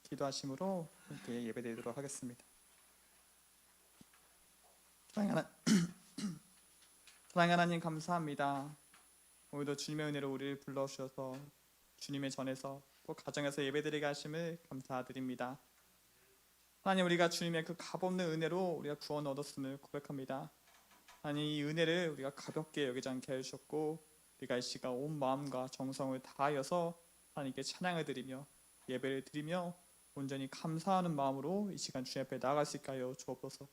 기도하심으로 함께 예배드리도록 하겠습니다. 사랑하는 하나님 감사합니다. 오늘도 주님의 은혜로 우리를 불러주셔서 주님의 전에서 또 가정에서 예배드리게 하심을 감사드립니다. 하나님, 우리가 주님의 그 값없는 은혜로 우리가 구원 얻었음을 고백합니다. 하나님, 이 은혜를 우리가 가볍게 여기지 않게 해주셨고 우리가 이 시간 온 마음과 정성을 다하여서 하나님께 찬양을 드리며 예배를 드리며 온전히 감사하는 마음으로 이 시간 주님 앞에 나아갈 수 있게 하여 주옵소서.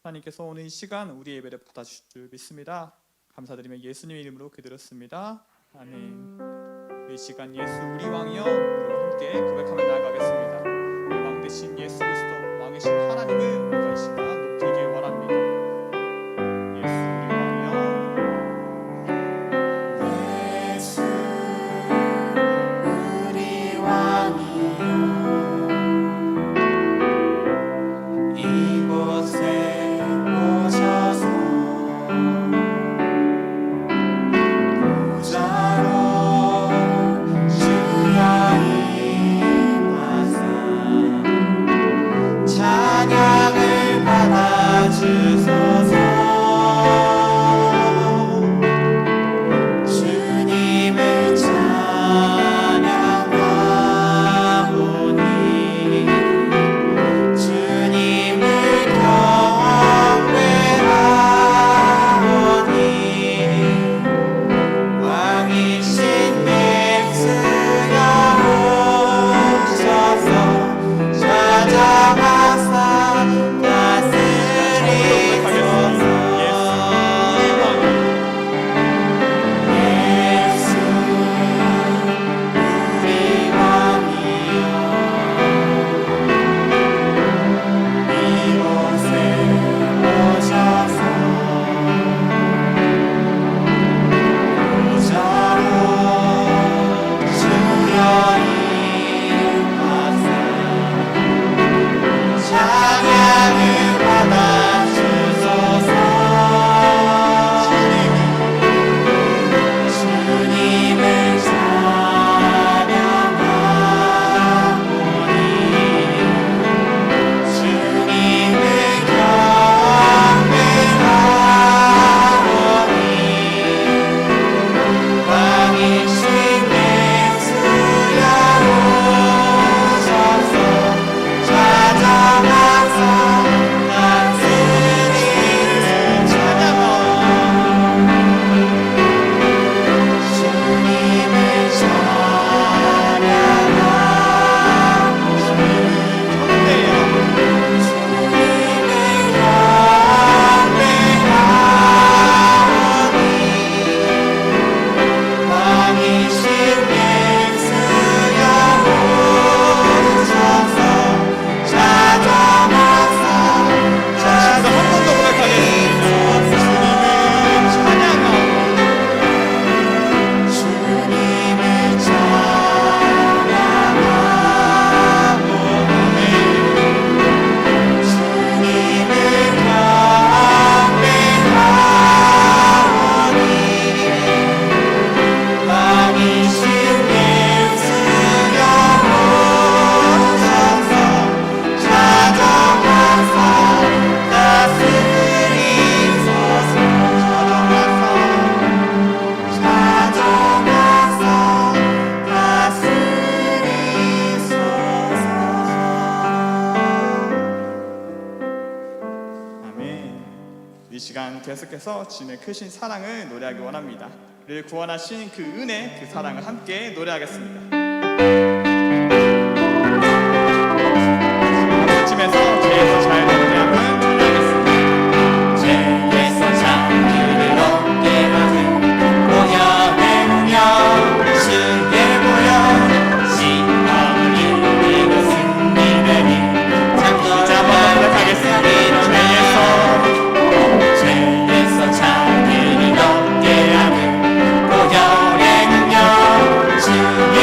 하나님께서 오늘 이 시간 우리 예배를 받아주실 줄 믿습니다. 감사드리며 예수님의 이름으로 기도드렸습니다. 아멘. 이 시간 예수 우리 왕이여 함께 고백하며 나아가겠습니다. 우리 왕 대신 예수 그리스도 왕이신 하나님을 우리가 이 시간 높이길 원합니다. 예수 우리 왕이여, 예수 우리 왕이여, 이곳에 오셔서 보좌로 주여 임하사 찬양을 받아주소서. 주님을 찬양하오니 주님을 경배하오니 왕이신 예수여 오셔서 찾아가사 다스리소서. 예수 우리 왕이여, 이곳에 오셔서 보좌로 주여 임하사 찬양을 받아주소서. 주님을 찬양하오니 주님을 경배하오니 왕이신 예수여 오셔서 찾아가사 다스리는 찬양하오니 주님을 찬양하오니 왕이신 예수여 오셔서 찾아가사 한 번 더 고백하겠습니다. 주님을 찬양하오니 주님을 경배하오니 왕이신 예수여 오셔서 찾아가사 다스리소서. 찾아가사 다스리소서. 아멘. 이 시간 계속해서 주님의 크신 사랑을 노래하기 원합니다. 우리를 구원하신 그 은혜, 그 사랑을 함께 노래하겠습니다. 박수치면서 죄에서 잘 노래함을 노래하겠습니다. 죄에서 자유를 얻게 하는 보혈의 능력 주께 보여 시험을 이기고 승리되니 자, 한번 고백하겠습니다. 죄에서 자유를 얻게 하는 보혈의 능력 주께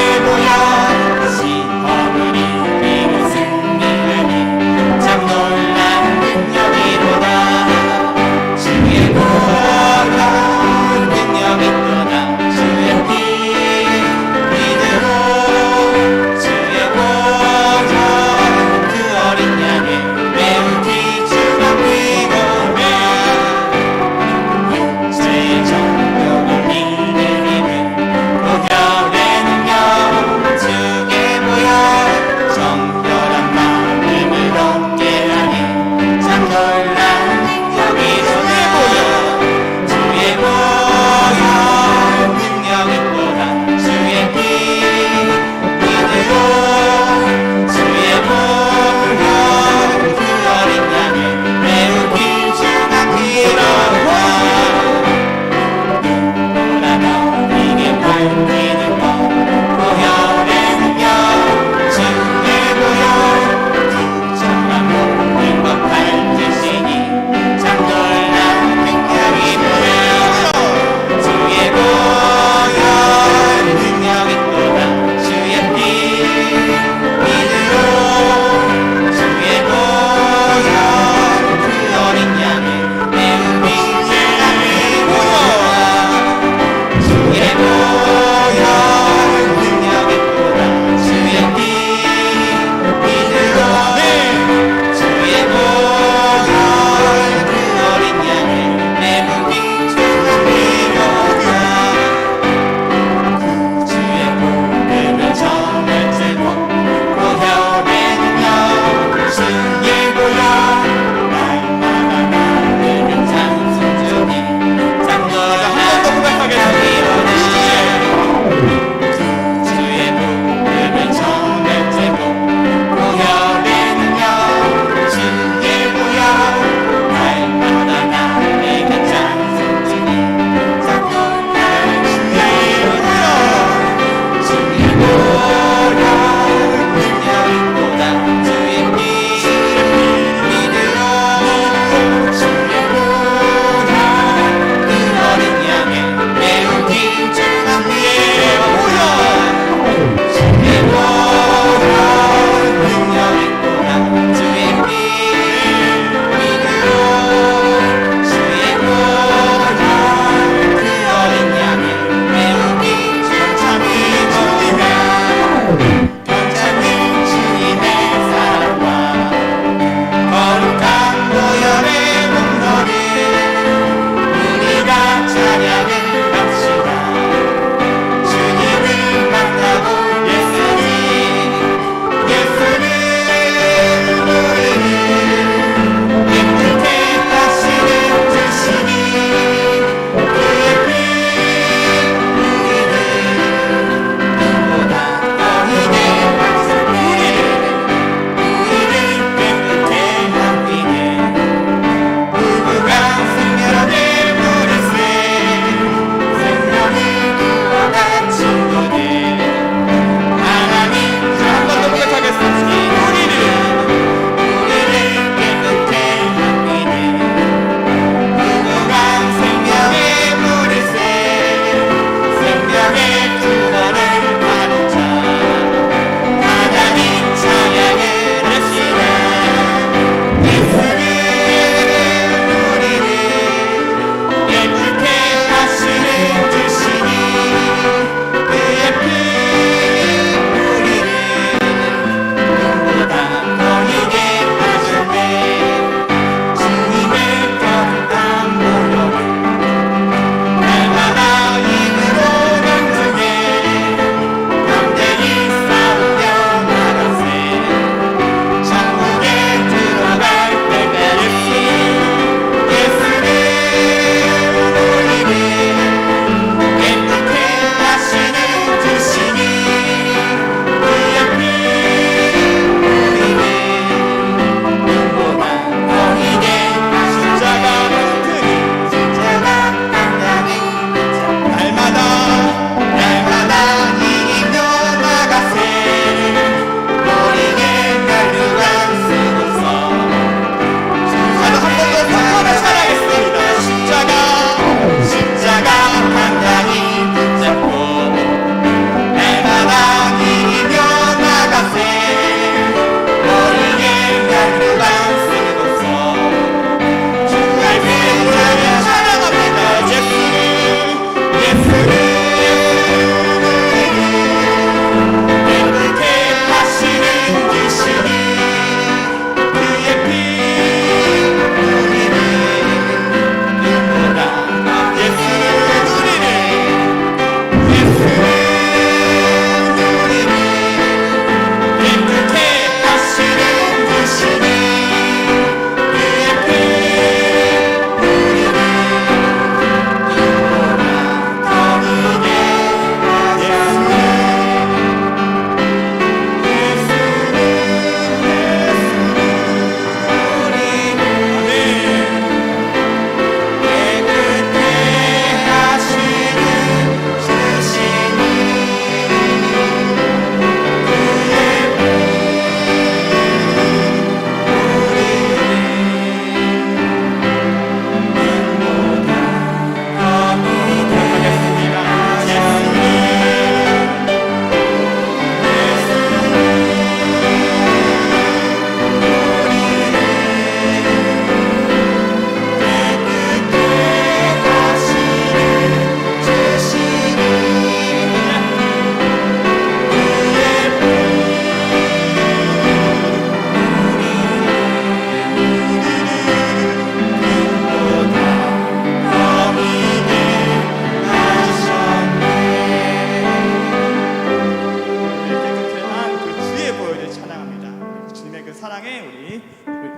사랑에 우리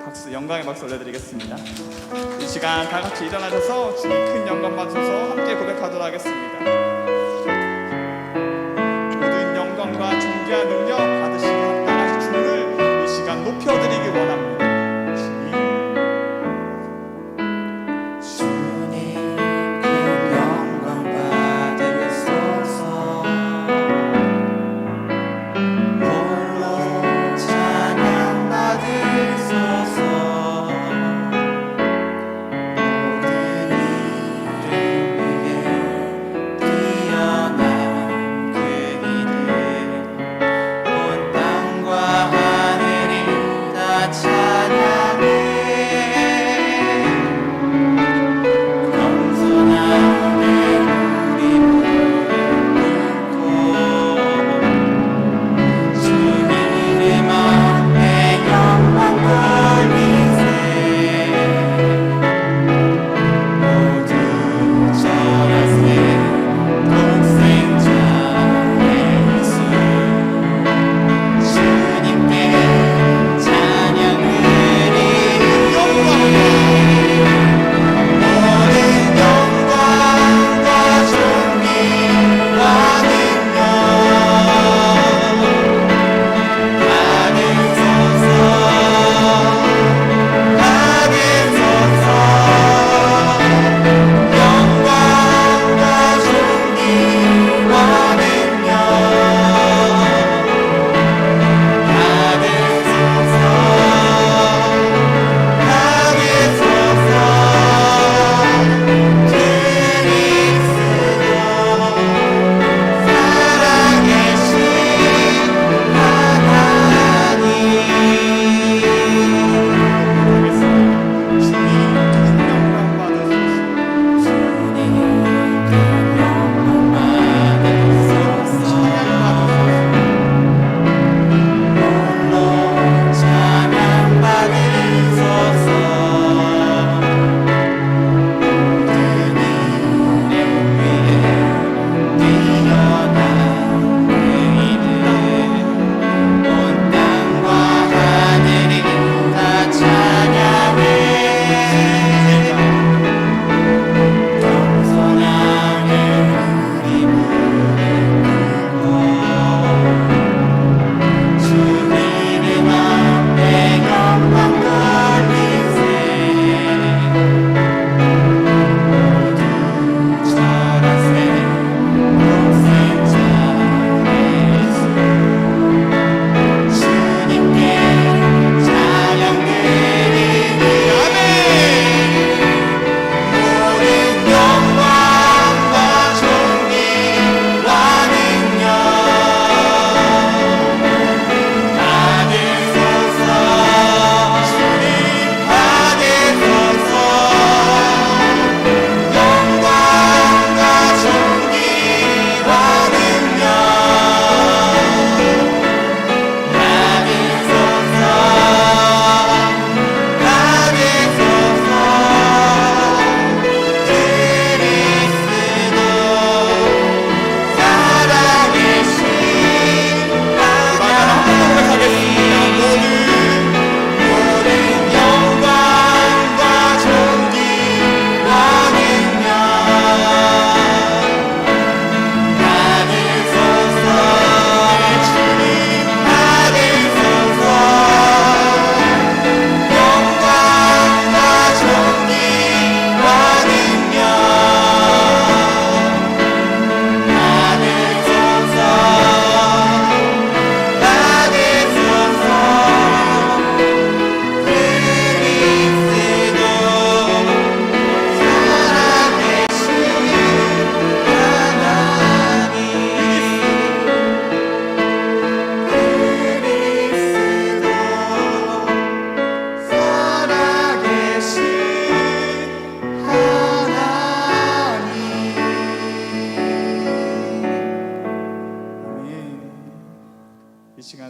박수, 영광의 박수 올려드리겠습니다. 이 시간 다 같이 일어나셔서 주님 큰 영광 받으셔서 함께 고백하도록 하겠습니다. 모든 영광과 존귀한 능력 받으시는 합당하신 주님을 이 시간 높여드리기 원합니다.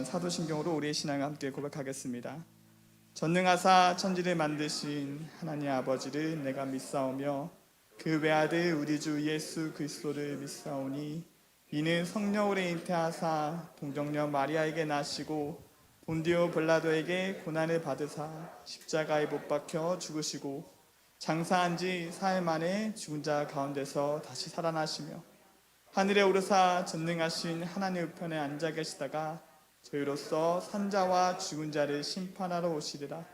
사도신경으로 우리의 신앙을 함께 고백하겠습니다. 전능하사 천지를 만드신 하나님 아버지를 내가 믿사오며 그 외아들 우리 주 예수 그리스도를 믿사오니 이는 성령으로 잉태하사 동정녀 마리아에게 나시고 본디오 빌라도에게 고난을 받으사 십자가에 못 박혀 죽으시고 장사한 지 사흘 만에 죽은 자 가운데서 다시 살아나시며 하늘에 오르사 전능하신 하나님 우편에 앉아 계시다가 저희로서 산자와 죽은 자를 심판하러 오시리라.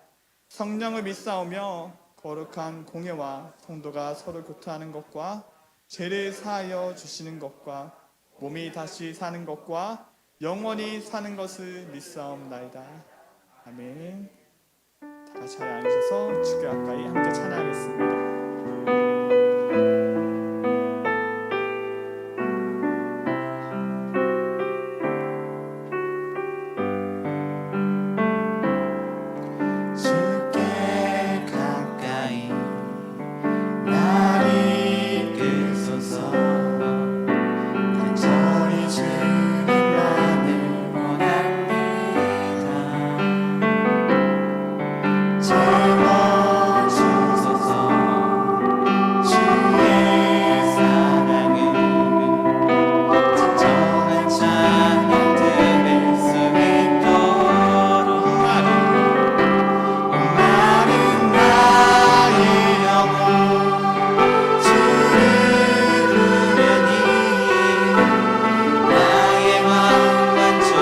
성령을 믿사오며 거룩한 공예와 성도가 서로 교통하는 것과 죄를 사하여 주시는 것과 몸이 다시 사는 것과 영원히 사는 것을 믿사옵나이다. 아멘. 다 같이 자리에 앉으셔서 주께 가까이 함께 찬양하겠습니다. 주께 가까이 나를 이끄소서. 간절히 주님만을 원합니다. 채워주소서. 주의 사랑을 진정한 찬양 들을 수 있도록 마른 나의 영혼 주를 부르니 나의 마음 만져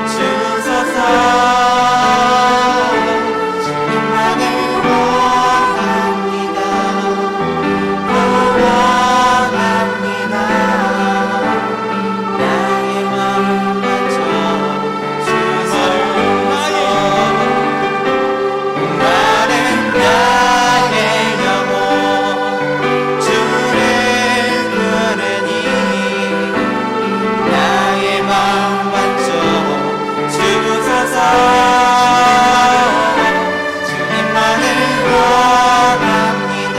주소서. 주님만을 원합니다. 원합니다. 나의 마음 만져 주소서. 마른 나의 영혼 주를 부르니 나의 마음 만져 주소서. 주님만을 원합니다.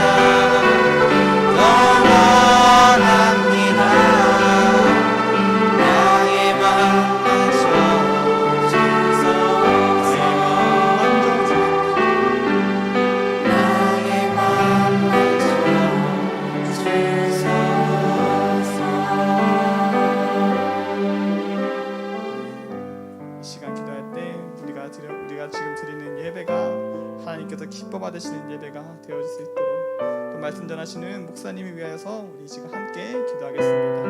더 원합니다. 나의 마음 만져 주소서. 나의 마음 만져 주소서. 이 시간 기도할 때 우리가 지금 드리는 예배가 하나님께서 기뻐 받으시는 예배가 되어질 수 있도록 또 말씀 전하시는 목사님을 위하여서 우리 지금 함께 기도하겠습니다.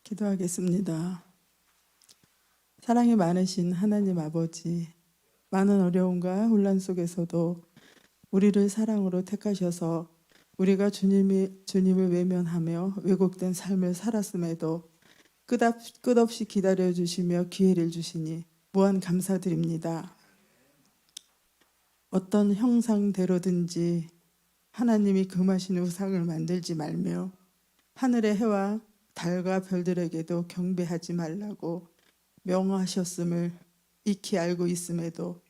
기도하겠습니다. 사랑이 많으신 하나님 아버지, 많은 어려움과 혼란 속에서도 우리를 사랑으로 택하셔서 우리가 주님을 외면하며 왜곡된 삶을 살았음에도 끝없이 기다려주시며 기회를 주시니 무한 감사드립니다. 어떤 형상대로든지 하나님이 금하신 우상을 만들지 말며 하늘의 해와 달과 별들에게도 경배하지 말라고 명하셨음을 익히 알고 있음에도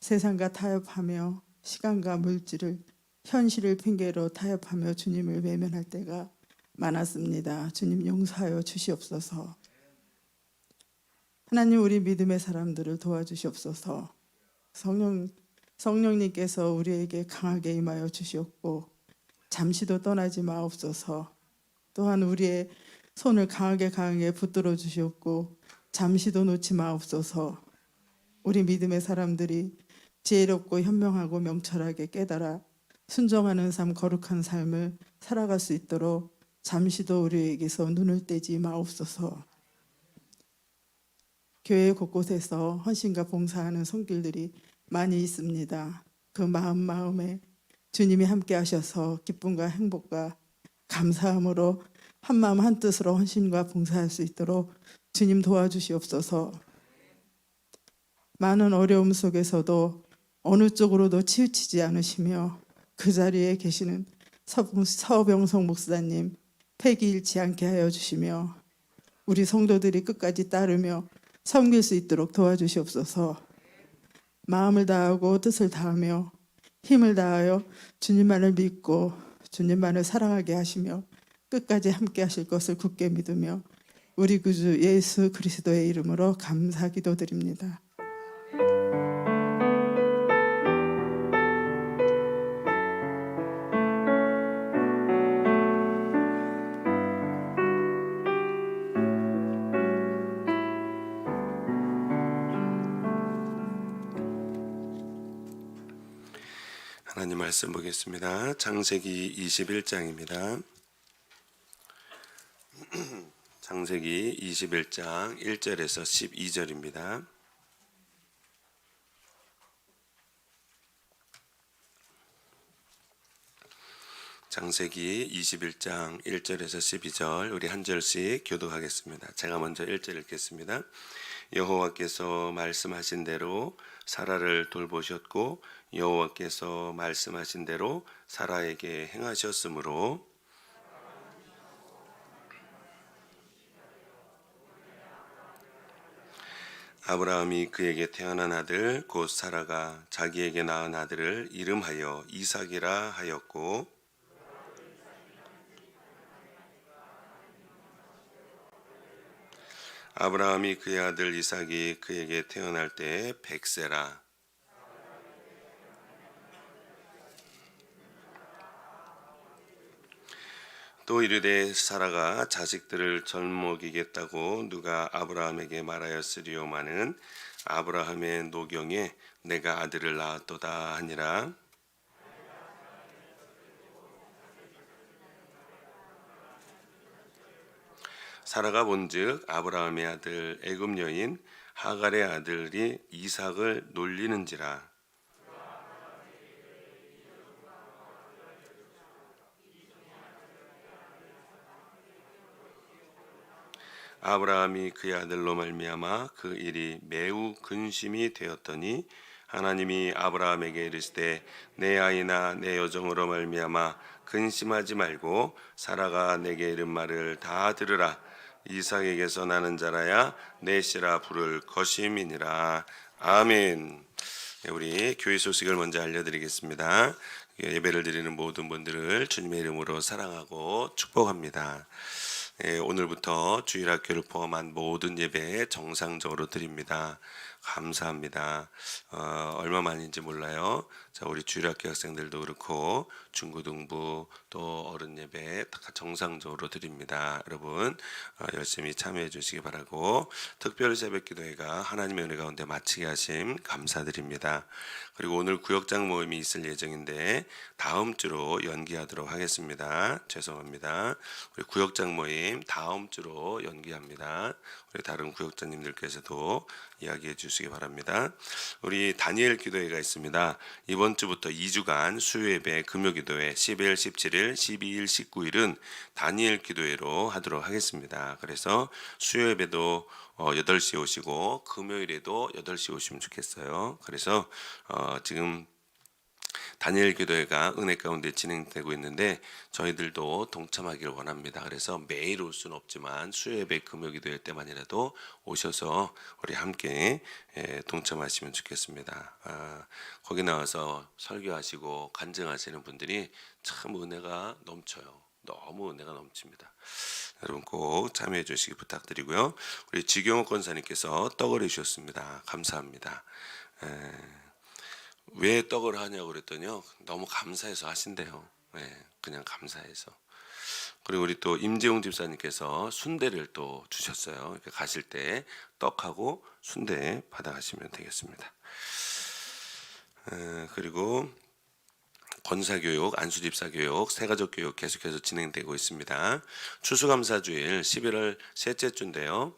세상과 타협하며 시간과 물질을 현실을 핑계로 타협하며 주님을 외면할 때가 많았습니다. 주님 용서하여 주시옵소서. 하나님 우리 믿음의 사람들을 도와주시옵소서. 성령님께서 우리에게 강하게 임하여 주시옵고 잠시도 떠나지 마옵소서. 또한 우리의 손을 강하게 붙들어 주시옵고 잠시도 놓지 마옵소서. 우리 믿음의 사람들이 지혜롭고 현명하고 명철하게 깨달아 순종하는 삶, 거룩한 삶을 살아갈 수 있도록 잠시도 우리에게서 눈을 떼지 마옵소서. 교회 곳곳에서 헌신과 봉사하는 손길들이 많이 있습니다. 그 마음에 주님이 함께 하셔서 기쁨과 행복과 감사함으로 한마음 한뜻으로 헌신과 봉사할 수 있도록 주님 도와주시옵소서. 많은 어려움 속에서도 어느 쪽으로도 치우치지 않으시며 그 자리에 계시는 서병성 목사님, 패기 잃지 않게 하여 주시며 우리 성도들이 끝까지 따르며 섬길 수 있도록 도와주시옵소서. 마음을 다하고 뜻을 다하며 힘을 다하여 주님만을 믿고 주님만을 사랑하게 하시며 끝까지 함께 하실 것을 굳게 믿으며 우리 구주 예수 그리스도의 이름으로 감사 기도드립니다. 하나님 말씀 보겠습니다. 창세기 21장입니다. 창세기 21장 1절에서 12절입니다. 창세기 21장 1절에서 12절 우리 한 절씩 교독하겠습니다. 제가 먼저 1절 읽겠습니다. 여호와께서 말씀하신 대로 사라를 돌보셨고 여호와께서 말씀하신 대로 사라에게 행하셨으므로 아브라함이 그에게 태어난 아들 곧 사라가 자기에게 낳은 아들을 이름하여 이삭이라 하였고 아브라함이 그의 아들 이삭이 그에게 태어날 때 100세라. 또 이르되 사라가 자식들을 젊어기겠다고 누가 아브라함에게 말하였으리오마는 아브라함의 노경에 내가 아들을 낳았도다 하니라. 사라가 본즉 아브라함의 아들 애굽 여인 하갈의 아들이 이삭을 놀리는지라. 아브라함이 그의 아들로 말미암아 그 일이 매우 근심이 되었더니 하나님이 아브라함에게 이르시되 내 아이나 내 여종으로 말미암아 근심하지 말고 사라가 내게 이른 말을 다 들으라. 이삭에게서 나는 자라야 내 씨라 부를 것임이니라. 아멘. 우리 교회 소식을 먼저 알려드리겠습니다. 예배를 드리는 모든 분들을 주님의 이름으로 사랑하고 축복합니다. 오늘부터 주일학교를 포함한 모든 예배 정상적으로 드립니다. 감사합니다. 얼마만인지 몰라요. 자, 우리 주일학교 학생들도 그렇고 중고등부 또 어른 예배 다 정상적으로 드립니다. 여러분 열심히 참여해 주시기 바라고 특별 새벽기도회가 하나님의 은혜 가운데 마치게 하심 감사드립니다. 그리고 오늘 구역장 모임이 있을 예정인데 다음 주로 연기하도록 하겠습니다. 죄송합니다. 우리 구역장 모임 다음 주로 연기합니다. 우리 다른 구역장님들께서도 이야기해 주시기 바랍니다. 우리 다니엘 기도회가 있습니다. 이번 주부터 2주간 수요예배, 금요기도회 11일, 17일, 12일, 19일은 다니엘 기도회로 하도록 하겠습니다. 그래서 수요예배도 8시에 오시고 금요일에도 8시에 오시면 좋겠어요. 그래서 지금 다니엘 기도회가 은혜 가운데 진행되고 있는데 저희들도 동참하기를 원합니다. 그래서 매일 올 수는 없지만 수요예배 금요기도회 때만이라도 오셔서 우리 함께 동참하시면 좋겠습니다. 거기 나와서 설교하시고 간증하시는 분들이 참 은혜가 넘쳐요. 너무 은혜가 넘칩니다. 여러분 꼭 참여해 주시기 부탁드리고요. 우리 지경호 권사님께서 떡을 해주셨습니다. 감사합니다. 왜 떡을 하냐고 그랬더니요, 너무 감사해서 하신대요. 그냥 감사해서. 그리고 우리 또 임재용 집사님께서 순대를 또 주셨어요. 이렇게 가실 때 떡하고 순대 받아가시면 되겠습니다. 그리고 권사교육, 안수집사교육, 새가족교육 계속해서 진행되고 있습니다. 추수감사주일 11월 셋째 주인데요,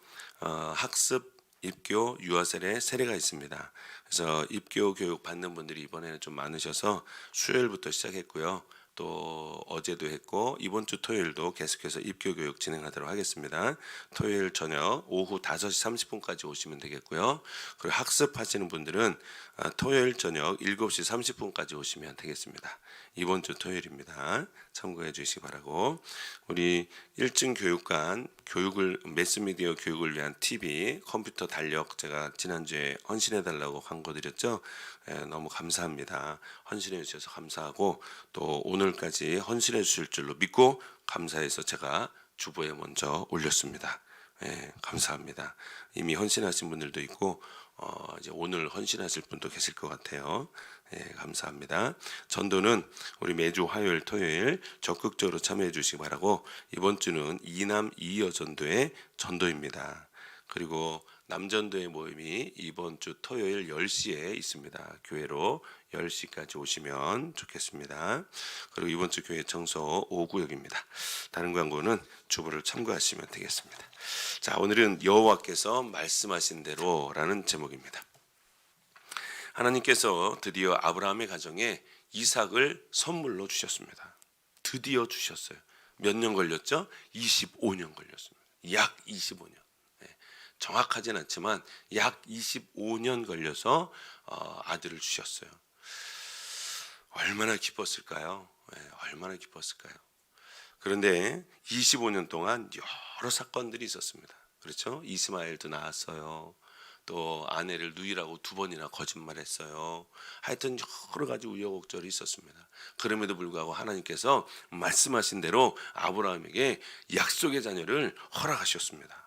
학습, 입교, 유아세례, 세례가 있습니다. 그래서 입교 교육 받는 분들이 이번에는 좀 많으셔서 수요일부터 시작했고요. 또 어제도 했고 이번 주 토요일도 계속해서 입교 교육 진행하도록 하겠습니다. 토요일 저녁 오후 5시 30분까지 오시면 되겠고요. 그리고 학습하시는 분들은 토요일 저녁 7시 30분까지 오시면 되겠습니다. 이번 주 토요일입니다. 참고해 주시기 바라고, 우리 1층 교육관 교육을 매스미디어 교육을 위한 TV 컴퓨터 달력 제가 지난주에 헌신해 달라고 광고 드렸죠. 너무 감사합니다. 헌신해 주셔서 감사하고 또 오늘까지 헌신해 주실 줄로 믿고 감사해서 제가 주보에 먼저 올렸습니다. 감사합니다. 이미 헌신하신 분들도 있고 이제 오늘 헌신하실 분도 계실 것 같아요. 감사합니다. 전도는 우리 매주 화요일 토요일 적극적으로 참여해 주시기 바라고, 이번 주는 이남 이여 전도의 전도입니다. 그리고 남전도의 모임이 이번 주 토요일 10시에 있습니다. 교회로 10시까지 오시면 좋겠습니다. 그리고 이번 주 교회 청소 5구역입니다. 다른 광고는 주보를 참고하시면 되겠습니다. 자, 오늘은 여호와께서 말씀하신 대로라는 제목입니다. 하나님께서 드디어 아브라함의 가정에 이삭을 선물로 주셨습니다. 드디어 주셨어요. 몇 년 걸렸죠? 25년 걸렸습니다. 약 25년. 정확하진 않지만 약 25년 걸려서 아들을 주셨어요. 얼마나 기뻤을까요? 얼마나 기뻤을까요? 그런데 25년 동안 여러 사건들이 있었습니다. 그렇죠? 이스마엘도 낳았어요. 또 아내를 누이라고 2번이나 거짓말했어요. 하여튼 여러 가지 우여곡절이 있었습니다. 그럼에도 불구하고 하나님께서 말씀하신 대로 아브라함에게 약속의 자녀를 허락하셨습니다.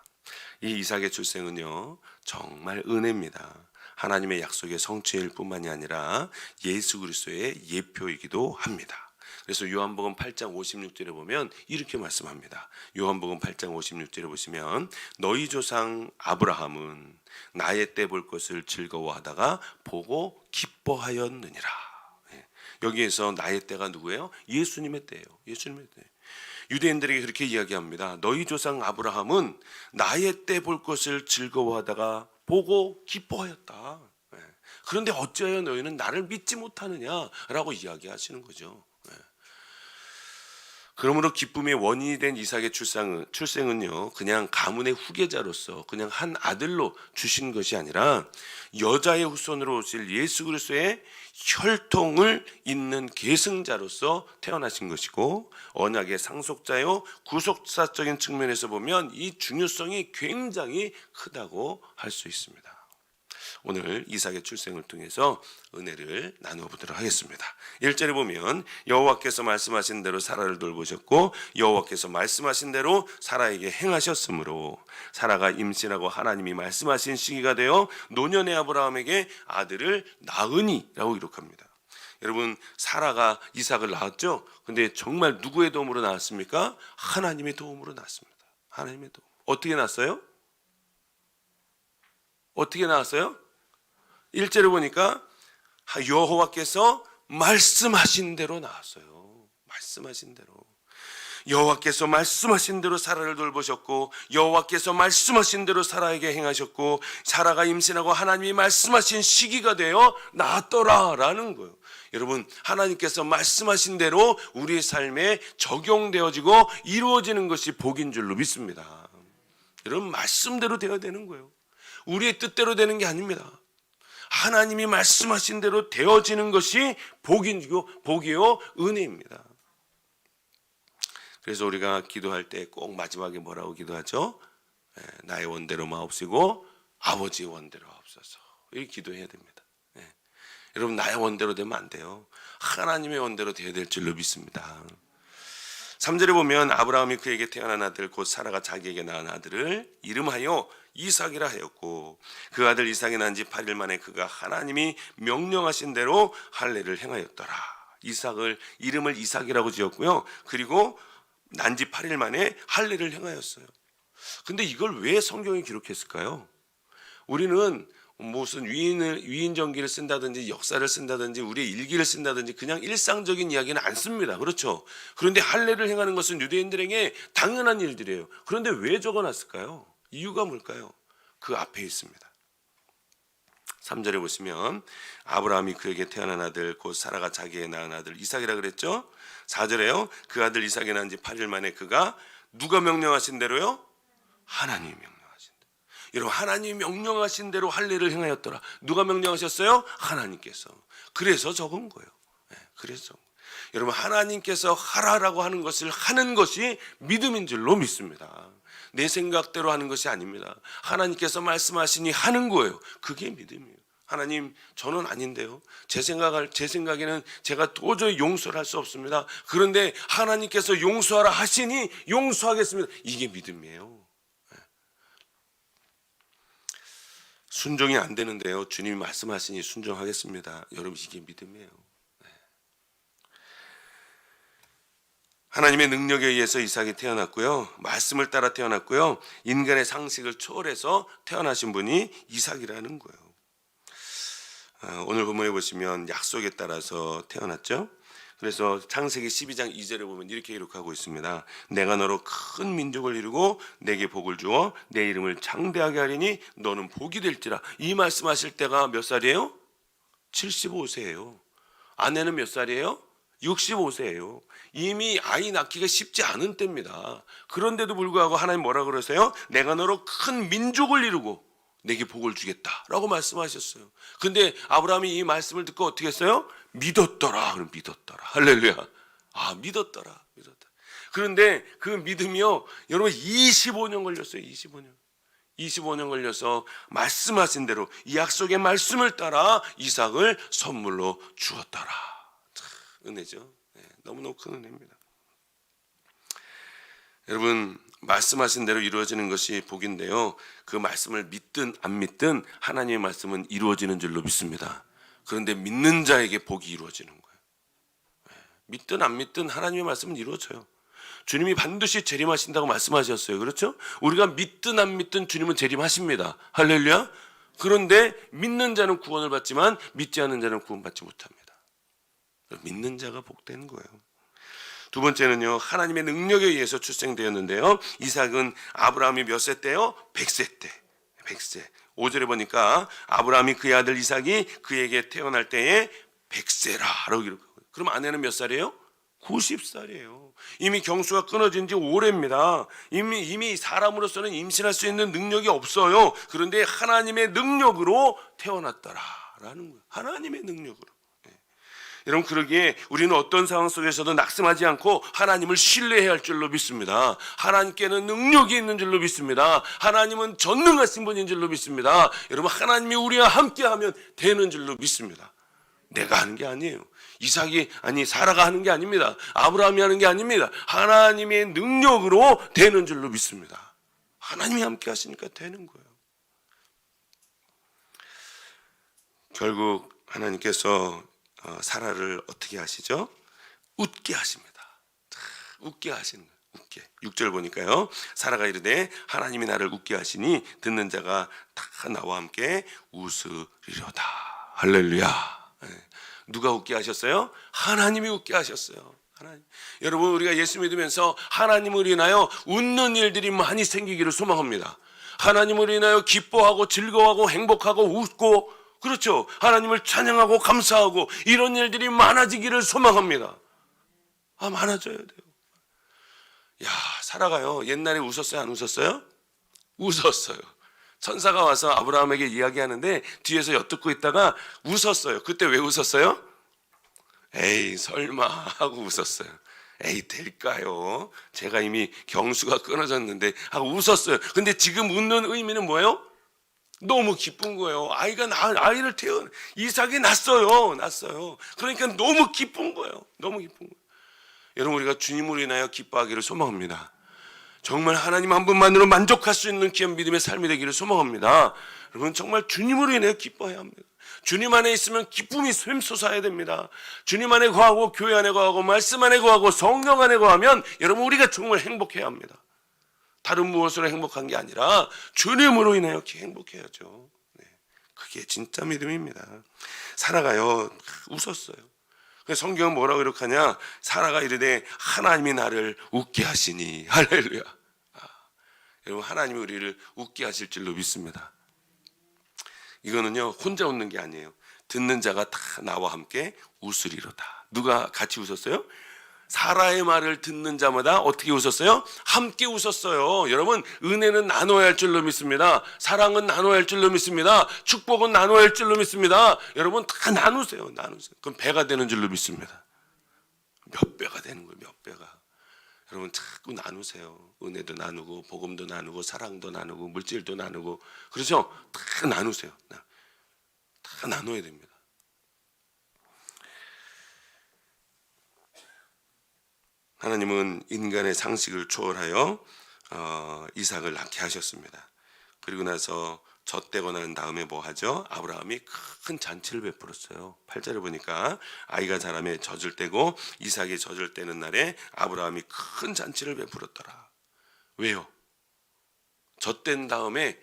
이 이삭의 출생은요 정말 은혜입니다. 하나님의 약속의 성취일 뿐만이 아니라 예수 그리스도의 예표이기도 합니다. 그래서 요한복음 8장 56절에 보면 이렇게 말씀합니다. 요한복음 8장 56절에 보시면 너희 조상 아브라함은 나의 때 볼 것을 즐거워하다가 보고 기뻐하였느니라. 여기에서 나의 때가 누구예요? 예수님의 때예요. 예수님의 때. 유대인들에게 그렇게 이야기합니다. 너희 조상 아브라함은 나의 때 볼 것을 즐거워하다가 보고 기뻐하였다. 그런데 어찌하여 너희는 나를 믿지 못하느냐라고 이야기하시는 거죠. 그러므로 기쁨의 원인이 된 이삭의 출생은요 그냥 가문의 후계자로서 그냥 한 아들로 주신 것이 아니라 여자의 후손으로 오실 예수 그리스도의 혈통을 잇는 계승자로서 태어나신 것이고, 언약의 상속자요 구속사적인 측면에서 보면 이 중요성이 굉장히 크다고 할 수 있습니다. 오늘 이삭의 출생을 통해서 은혜를 나누어 보도록 하겠습니다. 1절에 보면 여호와께서 말씀하신 대로 사라를 돌보셨고 여호와께서 말씀하신 대로 사라에게 행하셨으므로 사라가 임신하고 하나님이 말씀하신 시기가 되어 노년의 아브라함에게 아들을 낳으니 라고 기록합니다. 여러분, 사라가 이삭을 낳았죠. 근데 정말 누구의 도움으로 낳았습니까? 하나님의 도움으로 낳았습니다. 하나님의 도움. 어떻게 낳았어요? 어떻게 낳았어요? 1절에 보니까 여호와께서 말씀하신 대로 낳았어요. 말씀하신 대로. 여호와께서 말씀하신 대로 사라를 돌보셨고 여호와께서 말씀하신 대로 사라에게 행하셨고 사라가 임신하고 하나님이 말씀하신 시기가 되어 낳았더라라는 거예요. 여러분, 하나님께서 말씀하신 대로 우리의 삶에 적용되어지고 이루어지는 것이 복인 줄로 믿습니다. 여러분, 말씀대로 되어야 되는 거예요. 우리의 뜻대로 되는 게 아닙니다. 하나님이 말씀하신 대로 되어지는 것이 복이요 은혜입니다. 그래서 우리가 기도할 때 꼭 마지막에 뭐라고 기도하죠? 나의 원대로 마옵시고 아버지의 원대로 하옵소서. 이렇게 기도해야 됩니다. 여러분, 나의 원대로 되면 안 돼요. 하나님의 원대로 되어야 될 줄로 믿습니다. 3절에 보면 아브라함이 그에게 태어난 아들 곧 사라가 자기에게 낳은 아들을 이름하여 이삭이라 하였고 그 아들 이삭이 난 지 8일 만에 그가 하나님이 명령하신 대로 할례를 행하였더라. 이름을 이삭이라고 지었고요. 그리고 난 지 8일 만에 할례를 행하였어요. 근데 이걸 왜 성경에 기록했을까요? 우리는 무슨 위인전기를 쓴다든지 역사를 쓴다든지 우리의 일기를 쓴다든지 그냥 일상적인 이야기는 안 씁니다. 그렇죠? 그런데 할례를 행하는 것은 유대인들에게 당연한 일들이에요. 그런데 왜 적어놨을까요? 이유가 뭘까요? 그 앞에 있습니다. 3절에 보시면 아브라함이 그에게 태어난 아들 곧 사라가 자기의 낳은 아들 이삭이라 그랬죠. 4절에요. 그 아들 이삭이 난 지 8일 만에 그가 누가 명령하신 대로요? 하나님이 명령하신 대로. 여러분 하나님이 명령하신 대로 할례를 행하였더라. 누가 명령하셨어요? 하나님께서. 그래서 적은 거예요. 그래서 여러분 하나님께서 하라라고 하는 것을 하는 것이 믿음인 줄로 믿습니다. 내 생각대로 하는 것이 아닙니다. 하나님께서 말씀하시니 하는 거예요. 그게 믿음이에요. 하나님 저는 아닌데요. 제 생각에는 제가 도저히 용서를 할 수 없습니다. 그런데 하나님께서 용서하라 하시니 용서하겠습니다. 이게 믿음이에요. 순종이 안 되는데요. 주님이 말씀하시니 순종하겠습니다. 여러분 이게 믿음이에요. 하나님의 능력에 의해서 이삭이 태어났고요. 말씀을 따라 태어났고요. 인간의 상식을 초월해서 태어나신 분이 이삭이라는 거예요. 오늘 본문에 보시면 약속에 따라서 태어났죠. 그래서 창세기 12장 2절에 보면 이렇게 기록하고 있습니다. 내가 너로 큰 민족을 이루고 내게 복을 주어 내 이름을 장대하게 하리니 너는 복이 될지라. 이 말씀하실 때가 몇 살이에요? 75세예요. 아내는 몇 살이에요? 65세예요. 이미 아이 낳기가 쉽지 않은 때입니다. 그런데도 불구하고 하나님 뭐라 그러세요? 내가 너로 큰 민족을 이루고 내게 복을 주겠다라고 말씀하셨어요. 근데 아브라함이 이 말씀을 듣고 어떻게 했어요? 믿었더라. 그럼 믿었더라. 할렐루야. 믿었더라. 그런데 그 믿음이요, 여러분 25년 걸렸어요. 25년 걸려서 말씀하신 대로 이 약속의 말씀을 따라 이삭을 선물로 주었더라. 은혜죠. 너무너무 큰 은혜입니다. 여러분 말씀하신 대로 이루어지는 것이 복인데요. 그 말씀을 믿든 안 믿든 하나님의 말씀은 이루어지는 줄로 믿습니다. 그런데 믿는 자에게 복이 이루어지는 거예요. 믿든 안 믿든 하나님의 말씀은 이루어져요. 주님이 반드시 재림하신다고 말씀하셨어요. 그렇죠? 우리가 믿든 안 믿든 주님은 재림하십니다. 할렐루야. 그런데 믿는 자는 구원을 받지만 믿지 않는 자는 구원받지 못합니다. 믿는 자가 복된 거예요. 두 번째는요, 하나님의 능력에 의해서 출생되었는데요. 이삭은 아브라함이 몇 세 때요? 100세 때. 100세. 5절에 보니까 아브라함이 그의 아들 이삭이 그에게 태어날 때에 100세라라고 기록하고. 그럼 아내는 몇 살이에요? 90살이에요. 이미 경수가 끊어진 지 오래입니다. 이미 사람으로서는 임신할 수 있는 능력이 없어요. 그런데 하나님의 능력으로 태어났더라라는 거예요. 하나님의 능력으로. 여러분 그러기에 우리는 어떤 상황 속에서도 낙심하지 않고 하나님을 신뢰해야 할 줄로 믿습니다. 하나님께는 능력이 있는 줄로 믿습니다. 하나님은 전능하신 분인 줄로 믿습니다. 여러분 하나님이 우리와 함께하면 되는 줄로 믿습니다. 내가 하는 게 아니에요. 사라가 하는 게 아닙니다. 아브라함이 하는 게 아닙니다. 하나님의 능력으로 되는 줄로 믿습니다. 하나님이 함께 하시니까 되는 거예요. 결국 하나님께서 사라를 어떻게 하시죠? 웃게 하십니다. 웃게 하시는 거예요. 웃게. 6절 보니까요. 사라가 이르되 하나님이 나를 웃게 하시니 듣는 자가 다 나와 함께 웃으리로다. 할렐루야. 누가 웃게 하셨어요? 하나님이 웃게 하셨어요. 하나님. 여러분 우리가 예수 믿으면서 하나님을 인하여 웃는 일들이 많이 생기기를 소망합니다. 하나님을 인하여 기뻐하고 즐거워하고 행복하고 웃고, 그렇죠. 하나님을 찬양하고 감사하고 이런 일들이 많아지기를 소망합니다. 많아져야 돼요. 사라가요. 옛날에 웃었어요? 안 웃었어요? 웃었어요. 천사가 와서 아브라함에게 이야기하는데 뒤에서 엿듣고 있다가 웃었어요. 그때 왜 웃었어요? 에이 설마 하고 웃었어요. 에이 될까요? 제가 이미 경수가 끊어졌는데 하고 웃었어요. 근데 지금 웃는 의미는 뭐예요? 너무 기쁜 거예요. 아이를 이삭이 낳았어요. 그러니까 너무 기쁜 거예요. 너무 기쁜 거예요. 여러분 우리가 주님으로 인하여 기뻐하기를 소망합니다. 정말 하나님 한 분만으로 만족할 수 있는 귀한 믿음의 삶이 되기를 소망합니다. 여러분 정말 주님으로 인하여 기뻐해야 합니다. 주님 안에 있으면 기쁨이 샘솟아야 됩니다. 주님 안에 거하고 교회 안에 거하고 말씀 안에 거하고 성령 안에 거하면 여러분 우리가 정말 행복해야 합니다. 다른 무엇으로 행복한 게 아니라 주님으로 인하여 행복해야죠. 그게 진짜 믿음입니다. 사라가요 웃었어요. 성경은 뭐라고 기록하냐? 사라가 이르되 하나님이 나를 웃게 하시니. 할렐루야. 여러분 하나님이 우리를 웃게 하실 줄로 믿습니다. 이거는요 혼자 웃는 게 아니에요. 듣는 자가 다 나와 함께 웃으리로다. 누가 같이 웃었어요? 사라의 말을 듣는 자마다 어떻게 웃었어요? 함께 웃었어요. 여러분, 은혜는 나눠야 할 줄로 믿습니다. 사랑은 나눠야 할 줄로 믿습니다. 축복은 나눠야 할 줄로 믿습니다. 여러분 다 나누세요. 나누세요. 그럼 배가 되는 줄로 믿습니다. 몇 배가 되는 거예요. 몇 배가. 여러분 자꾸 나누세요. 은혜도 나누고 복음도 나누고 사랑도 나누고 물질도 나누고, 그렇죠? 다 나누세요. 다 나눠야 됩니다. 하나님은 인간의 상식을 초월하여 이삭을 낳게 하셨습니다. 그리고 나서 젖되고 난 다음에 뭐 하죠? 아브라함이 큰 잔치를 베풀었어요. 8절에 보니까 아이가 자라매 젖을 떼고 이삭이 젖을 떼는 날에 아브라함이 큰 잔치를 베풀었더라. 왜요? 젖된 다음에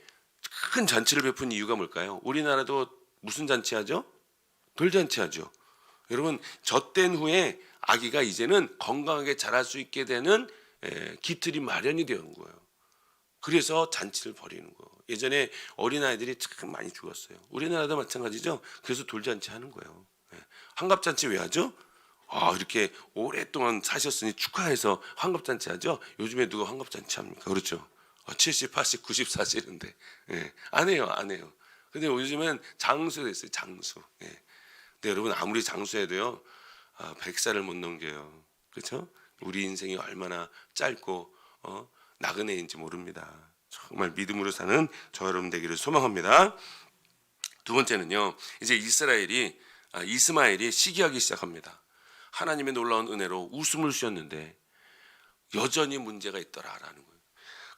큰 잔치를 베푼 이유가 뭘까요? 우리나라도 무슨 잔치하죠? 돌잔치하죠. 여러분, 젖된 후에 아기가 이제는 건강하게 자랄 수 있게 되는 기틀이 마련이 되는 거예요. 그래서 잔치를 벌이는 거예요. 예전에 어린아이들이 참 많이 죽었어요. 우리나라도 마찬가지죠. 그래서 돌잔치 하는 거예요. 환갑잔치 왜 하죠? 이렇게 오랫동안 사셨으니 축하해서 환갑잔치 하죠. 요즘에 누가 환갑잔치 합니까? 그렇죠. 70, 80, 90 사시는데 안 해요. 근데 요즘엔 장수 됐어요. 장수. 근데 여러분 아무리 장수해도요 100살을 못 넘겨요. 그렇죠? 우리 인생이 얼마나 짧고 나그네인지 모릅니다. 정말 믿음으로 사는 저 여러분 되기를 소망합니다. 두 번째는요, 이제 이스마엘이 시기하기 시작합니다. 하나님의 놀라운 은혜로 웃음을 쉬었는데 여전히 문제가 있더라라는 거예요.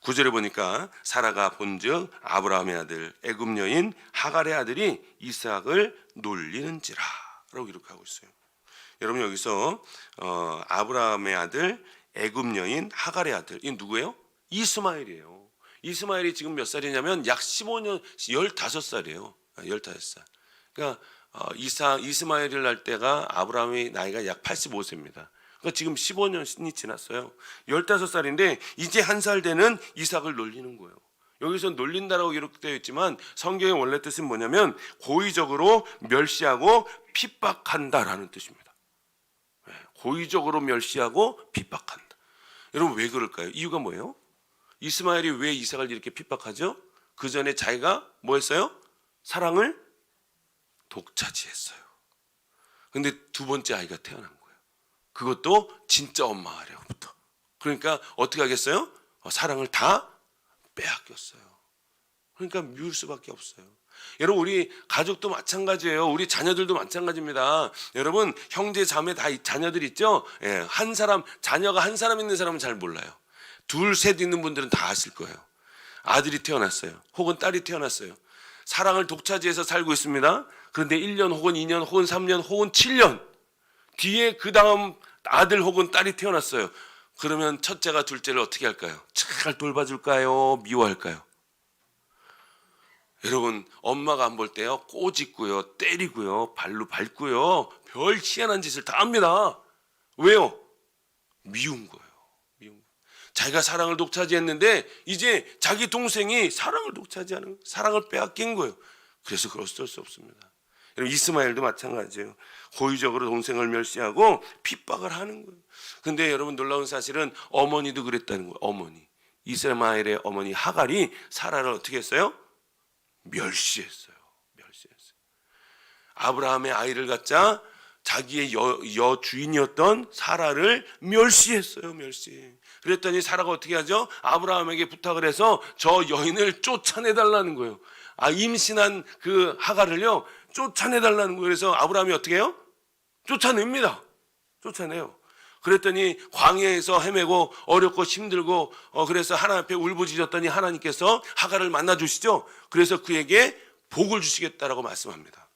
9절에 보니까 사라가 본즉 아브라함의 아들 애굽 여인 하갈의 아들이 이삭을 놀리는지라라고 기록하고 있어요. 여러분 여기서 아브라함의 아들 애굽 여인 하갈의 아들, 이 누구예요? 이스마엘이에요. 이스마엘이 지금 몇 살이냐면 약 15년 15살이에요. 15살. 그러니까 이스마엘을 낳을 때가 아브라함의 나이가 약 85세입니다. 그러니까 지금 15년이 지났어요. 15살인데 이제 1살 되는 이삭을 놀리는 거예요. 여기서 놀린다라고 기록되어 있지만 성경의 원래 뜻은 뭐냐면 고의적으로 멸시하고 핍박한다라는 뜻입니다. 고의적으로 멸시하고 핍박한다. 여러분 왜 그럴까요? 이유가 뭐예요? 이스마엘이 왜 이삭을 이렇게 핍박하죠? 그 전에 자기가 뭐 했어요? 사랑을 독차지했어요. 근데 두 번째 아이가 태어난 거예요. 그것도 진짜 엄마 아래로부터. 그러니까 어떻게 하겠어요? 사랑을 다 빼앗겼어요. 그러니까 미울 수밖에 없어요. 여러분 우리 가족도 마찬가지예요. 우리 자녀들도 마찬가지입니다. 여러분 형제 자매 다 자녀들 있죠? 한 사람 자녀가 한 사람 있는 사람은 잘 몰라요. 둘, 셋 있는 분들은 다 아실 거예요. 아들이 태어났어요. 혹은 딸이 태어났어요. 사랑을 독차지해서 살고 있습니다. 그런데 1년 혹은 2년 혹은 3년 혹은 7년 뒤에 그 다음 아들 혹은 딸이 태어났어요. 그러면 첫째가 둘째를 어떻게 할까요? 잘 돌봐줄까요? 미워할까요? 여러분 엄마가 안 볼 때요 꼬집고요 때리고요 발로 밟고요 별 희한한 짓을 다 합니다. 왜요? 미운 거예요. 자기가 사랑을 독차지했는데 이제 자기 동생이 사랑을 독차지하는, 사랑을 빼앗긴 거예요. 그래서 그걸 어쩔 수 없습니다. 여러분 이스마엘도 마찬가지예요. 고의적으로 동생을 멸시하고 핍박을 하는 거예요. 근데 여러분 놀라운 사실은 어머니도 그랬다는 거예요. 어머니 이스마엘의 어머니 하갈이 사라를 어떻게 했어요? 멸시했어요. 아브라함의 아이를 갖자 자기의 여주인이었던 사라를 멸시했어요. 그랬더니 사라가 어떻게 하죠? 아브라함에게 부탁을 해서 저 여인을 쫓아내달라는 거예요. 임신한 그 하갈을요 쫓아내달라는 거예요. 그래서 아브라함이 어떻게 해요? 쫓아냅니다. 쫓아내요. 그랬더니 광야에서 헤매고 어렵고 힘들고 그래서 하나님 앞에 울부짖었더니 하나님께서 하갈을 만나 주시죠. 그래서 그에게 복을 주시겠다라고 말씀합니다.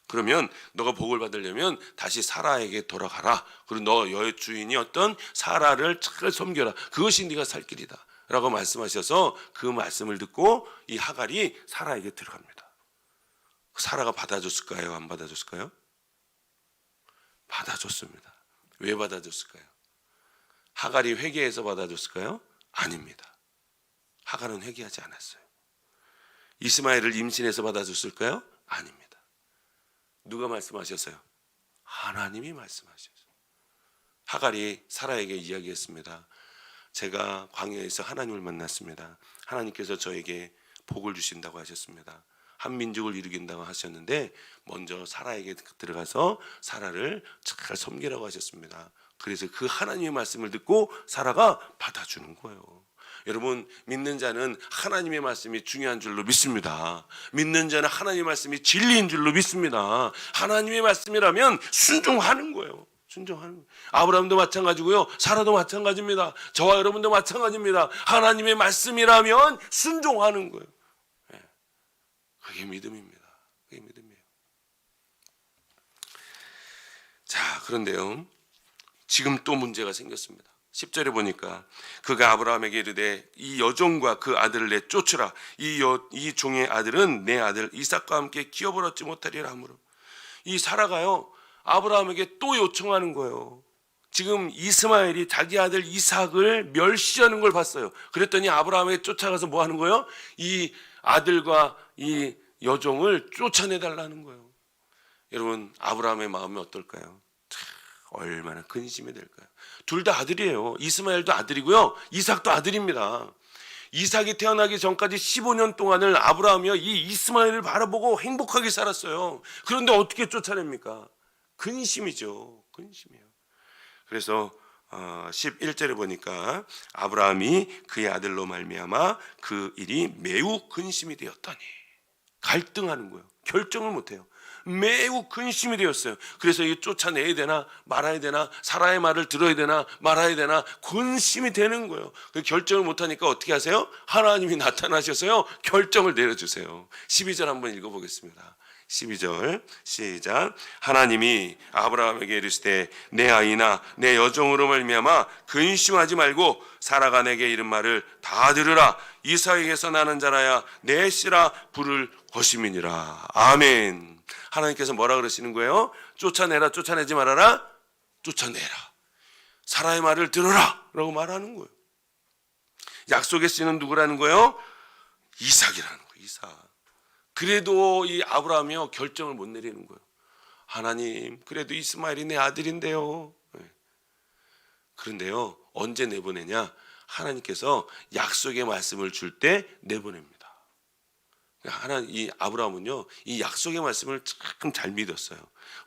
그러면 너가 복을 받으려면 다시 사라에게 돌아가라. 그리고 너 여주인이었던 사라를 잘 섬겨라. 그것이 네가 살 길이다 라고 말씀하셔서 그 말씀을 듣고 이 하갈이 사라에게 들어갑니다. 사라가 받아줬을까요? 안 받아줬을까요? 받아줬습니다. 왜 받아줬을까요? 하갈이 회개해서 받아줬을까요? 아닙니다. 하갈은 회개하지 않았어요. 이스마엘을 임신해서 받아줬을까요? 아닙니다. 누가 말씀하셨어요? 하나님이 말씀하셨어요. 하갈이 사라에게 이야기했습니다. 제가 광야에서 하나님을 만났습니다. 하나님께서 저에게 복을 주신다고 하셨습니다. 한 민족을 이루긴다고 하셨는데 먼저 사라에게 들어가서 사라를 잘 섬기라고 하셨습니다. 그래서 그 하나님의 말씀을 듣고 사라가 받아주는 거예요. 여러분, 믿는 자는 하나님의 말씀이 중요한 줄로 믿습니다. 믿는 자는 하나님의 말씀이 진리인 줄로 믿습니다. 하나님의 말씀이라면 순종하는 거예요. 순종하는 거예요. 아브라함도 마찬가지고요, 사라도 마찬가지입니다. 저와 여러분도 마찬가지입니다. 하나님의 말씀이라면 순종하는 거예요. 그게 믿음입니다. 그게 믿음이에요. 자, 그런데요, 지금 또 문제가 생겼습니다. 10절에 보니까 그가 아브라함에게 이르되 이 여종과 그 아들을 내쫓으라. 이 종의 아들은 내 아들 이삭과 함께 기업을 얻지 못하리라 하므로. 이 사라가요, 아브라함에게 또 요청하는 거예요. 지금 이스마엘이 자기 아들 이삭을 멸시하는 걸 봤어요. 그랬더니 아브라함에게 쫓아가서 뭐 하는 거예요? 이 아들과 이 여종을 쫓아내달라는 거예요. 여러분, 아브라함의 마음이 어떨까요? 얼마나 근심이 될까요? 둘 다 아들이에요. 이스마엘도 아들이고요, 이삭도 아들입니다. 이삭이 태어나기 전까지 15년 동안을 아브라함이요, 이 이스마엘을 바라보고 행복하게 살았어요. 그런데 어떻게 쫓아냅니까? 근심이죠. 근심이에요. 그래서 11절에 보니까 아브라함이 그의 아들로 말미암아 그 일이 매우 근심이 되었더니, 갈등하는 거예요. 결정을 못해요. 매우 근심이 되었어요. 그래서 이 쫓아내야 되나 말아야 되나, 사라의 말을 들어야 되나 말아야 되나 근심이 되는 거예요. 결정을 못하니까 어떻게 하세요? 하나님이 나타나셔서요, 결정을 내려주세요. 12절 한번 읽어보겠습니다. 12절 시작. 하나님이 아브라함에게 이르시되 내 아이나 내 여종으로 말미암아 근심하지 말고 사라가 내게 이른 말을 다 들으라. 이삭에게서 나는 자라야 내 씨라 부를 것임이니라. 아멘. 하나님께서 뭐라 그러시는 거예요? 쫓아내라, 쫓아내지 말아라, 쫓아내라. 사라의 말을 들어라 라고 말하는 거예요. 약속의 씨는 누구라는 거예요? 이삭이라는 거예요. 이삭. 그래도 이 아브라함이요, 결정을 못 내리는 거예요. 하나님, 그래도 이스마엘이 내 아들인데요. 그런데요, 언제 내보내냐? 하나님께서 약속의 말씀을 줄 때 내보냅니다. 이 아브라함은요, 이 약속의 말씀을 참 잘 믿었어요.